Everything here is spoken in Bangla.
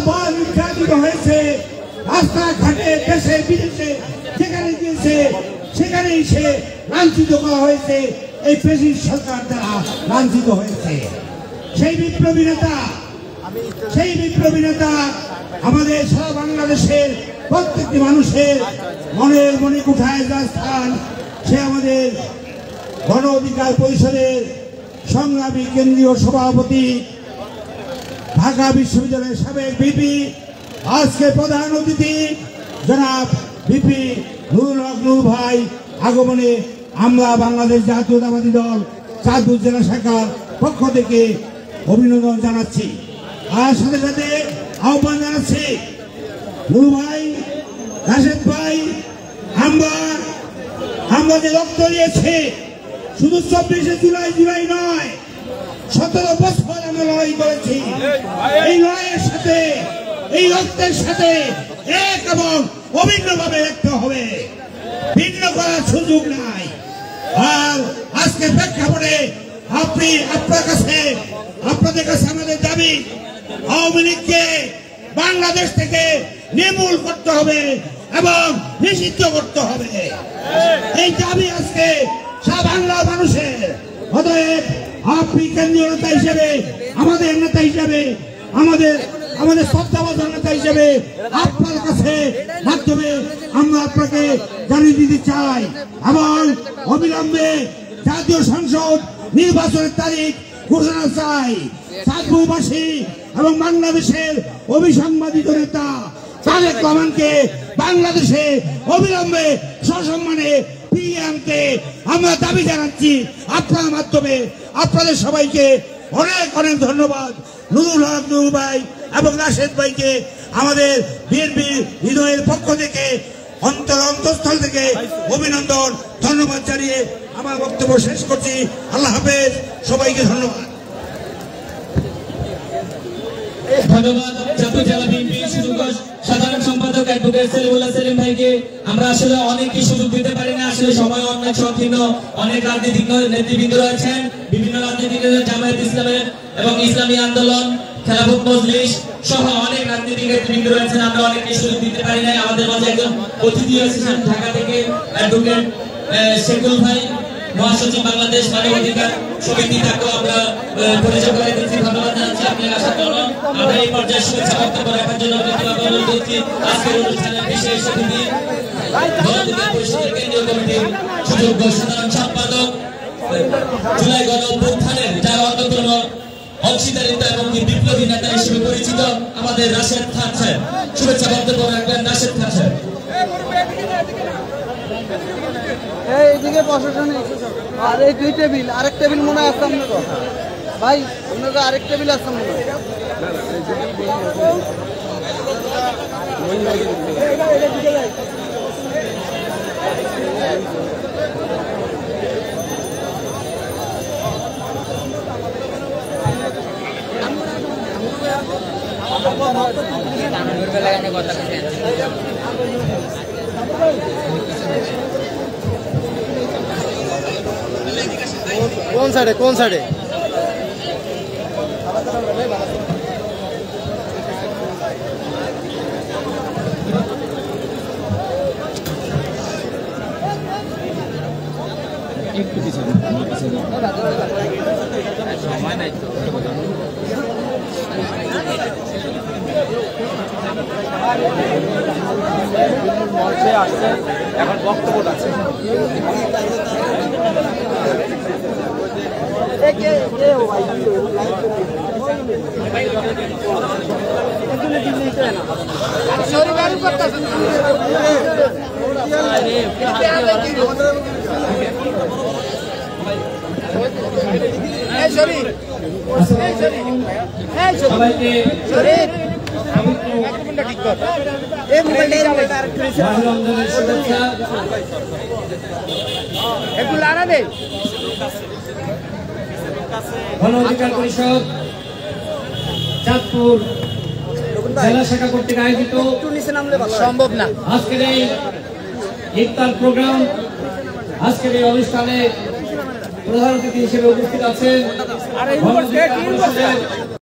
বারবার নির্যাতিত হয়েছে, রাস্তাঘাটে দেশে বিদেশে যেখানে গিয়েছে সেখানেই সে লাঞ্ছিত করা হয়েছে। এই ফ্যাসিস্ট সরকার দ্বারা লাঞ্ছিত হয়েছে। সেই বিপ্লবী নেতা আমাদের সারা বাংলাদেশের প্রত্যেকটি মানুষের মনের মণিকুঠায় যার স্থান, সে আমাদের গণ অধিকার পরিষদের সংগ্রামী কেন্দ্রীয় সভাপতি, ঢাকা বিশ্ববিদ্যালয়ের সাবেক ভিপি, আজকে প্রধান অতিথি জনাব ভিপি নুরুল হক নূর ভাই আগমনে আমরা বাংলাদেশ জাতীয়তাবাদী দল চাঁদপুর জেলা শাখার পক্ষ থেকে অভিনন্দন জানাচ্ছি। আর সাথে সাথে আহ্বান জানাচ্ছি নুরু ভাই, রাশেদ ভাই, আমরা যে রক্ত দিয়েছি শুধু 24শে জুলাই নয়, 17 বছর আমরা লড়াই করেছি। এই লড়াইয়ের সাথে, এই রক্তের সাথে এক এবং অভিন্নভাবে রাখতে হবে, ভিন্ন করার সুযোগ নাই। আর আজকে প্রেক্ষাপটে আপনাদের কাছে আমাদের দাবি, আওয়ামী লীগকে বাংলাদেশ থেকে নির্মূল করতে হবে এবং নিষিদ্ধ করতে হবে। এই দাবি আজকে সারা বাংলার মানুষের। অতএব আপনি কেন্দ্রীয় নেতা হিসেবে, আমাদের নেতা হিসেবে, আমাদের শ্রদ্ধাভাজন নেতা হিসেবে আপনার কাছে মাধ্যমে আমরা আপনাকে জানিয়ে দিতে চাই এবং অবিলম্বে জাতীয় সংসদ নির্বাচনের তারিখ ঘোষণা চাই। চাঁদপুরবাসী এবং বাংলাদেশের অবিসংবাদিত নেতা তারেক রহমানকে বাংলাদেশে অবিলম্বে সসম্মানে ফিরিয়ে আনতে আমরা দাবি জানাচ্ছি। আপনার মাধ্যমে আপনাদের সবাইকে অনেক অনেক ধন্যবাদ। নুরুল হক নূর ভাই এবং রাশেদ ভাইকে আমাদের বিএনপি হৃদয়ের পক্ষ থেকে অন্তঃস্থল থেকে অভিনন্দন, ধন্যবাদ জানিয়ে আমার বক্তব্য শেষ করছি। আল্লাহ হাফেজ, সবাইকে ধন্যবাদ। ধন্যবাদ চাঁদপুর জেলা বিএনপি সাধারণ সম্পাদক অ্যাডভোকেট সলিমুল্লাহ সেলিম ভাইকে। আমরা আসলে অনেকই সুযোগ দিতে পারি না, আসলে সময় অনেক সংকীর্ণ। অনেক রাজনৈতিক নেতৃবৃন্দ রয়েছেন, বিভিন্ন রাজনৈতিক জামায়াত ইসলামের এবং ইসলামী আন্দোলন, খেলাফত মজলিস সহ অনেক রাজনৈতিক নেতৃবৃন্দ রয়েছেন। আমরা অনেকই সুযোগ দিতে পারি না। আমাদের মাঝে একজন অতিথি এসেছেন ঢাকা থেকে, অ্যাডভোকেট শেকুল ভাই, মহাসচিব বাংলাদেশ মানবাধিকার সমিতি, তাকেও আমরা পরিচয় করে দিচ্ছি। ধন্যবাদ জানাচ্ছি আপনার আসার জন্য। আমরা এই পর্যায়ে শুভেচ্ছা বক্তব্য রাখার জন্য অনুরোধ করছি আজকের অনুষ্ঠানের বিশেষ অতিথি গণ অধিকার পরিষদের কেন্দ্রীয় কমিটির সুযোগ্য সাধারণ সম্পাদক, জুলাই গণ অভ্যুত্থানের যার অন্যতম অংশীদারিত্ব এবং বিপ্লবী নেতা হিসেবে পরিচিত আমাদের রাশেদ খান সাহেব। শুভেচ্ছা বক্তব্য রাখবেন রাশেদ খান সাহেব। এইদিকে প্রশাসনিক আর এই দুই টেবিল, আরেক টেবিল মনে হয় আসতাম না ভাই, আপনার আরেক টেবিল আসতাম মনে হয়। কোন সাইডে কোন সাইডে একটু পিছনে সময় নাই তো। মঞ্চে আসছে, এখন বক্তব্য আছে। সবাইকে গণ অধিকার পরিষদ চাঁদপুর জেলা শাখা কর্তৃক আয়োজিত সম্ভব না আজকের এই ইফতার প্রোগ্রাম, আজকের এই অনুষ্ঠানে প্রধান অতিথি হিসেবে উপস্থিত আছেন গণ অধিকার পরিষদের